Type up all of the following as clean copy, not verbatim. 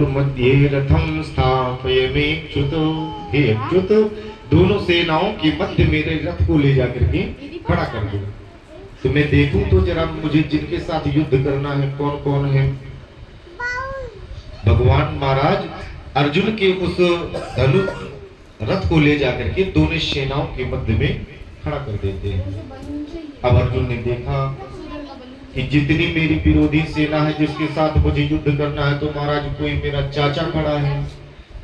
मध्ये रथम स्थापयमेच्युतो। हे अच्युत, दोनों सेनाओं के मध्य मेरे रथ को ले जाकर के खड़ा कर दो, तो मैं देखूं तो जरा मुझे जिनके साथ युद्ध करना है कौन कौन है। भगवान महाराज अर्जुन के उस धनु रथ को ले जाकर के दोनों सेनाओं के मध्य में खड़ा कर देते हैं। अब अर्जुन ने देखा कि जितनी मेरी विरोधी सेना है जिसके साथ मुझे युद्ध करना है, तो महाराज कोई मेरा चाचा खड़ा है,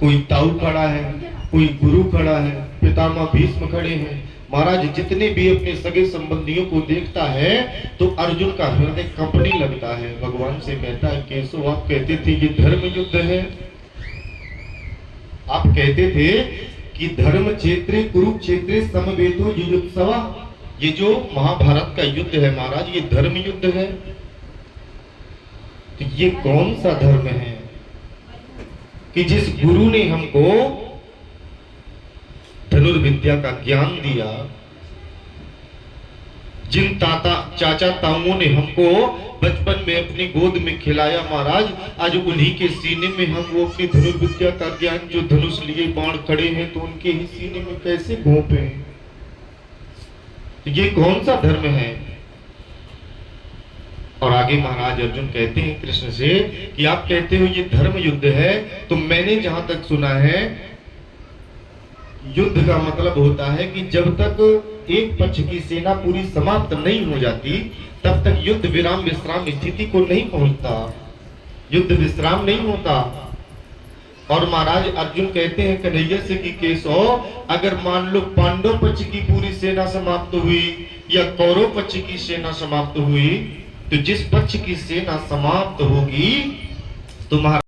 कोई ताऊ खड़ा है, कोई गुरु खड़ा है, पितामह भीष्म खड़े हैं। महाराज जितने भी अपने सगे संबंधियों को देखता है तो अर्जुन का हृदय कंपने लगता है। भगवान से कहता है, केशव आप कहते थे ये धर्म युद्ध है, आप कहते थे कि धर्म क्षेत्रे कुरुक्षेत्रे समवेतो युयुत्सवा, ये जो महाभारत का युद्ध है महाराज ये धर्म युद्ध है। तो ये कौन सा धर्म है कि जिस गुरु ने हमको धनुर्विद्या का ज्ञान दिया, जिन चाचा ताऊओं ने हमको बचपन में अपनी गोद में खिलाया महाराज, आज उन्हीं के सीने में हम वो अपनी धनुर्विद्या का ज्ञान जो धनुष लिए बाण खड़े हैं तो उनके ही सीने में कैसे घोंपे। ये कौन सा धर्म है। और आगे महाराज अर्जुन कहते हैं कृष्ण से कि आप कहते हो ये धर्म युद्ध है, तो मैंने जहां तक सुना है युद्ध का मतलब होता है कि जब तक एक पक्ष की सेना पूरी समाप्त नहीं हो जाती तब तक युद्ध विराम स्थिति को नहीं पहुंचता, युद्ध विश्राम नहीं होता। और महाराज अर्जुन कहते हैं कन्हैया से कि केशव, अगर मान लो पांडव पक्ष की पूरी सेना समाप्त हुई या कौरव पक्ष की सेना समाप्त हुई, तो जिस पक्ष की सेना समाप्त होगी तो महाराज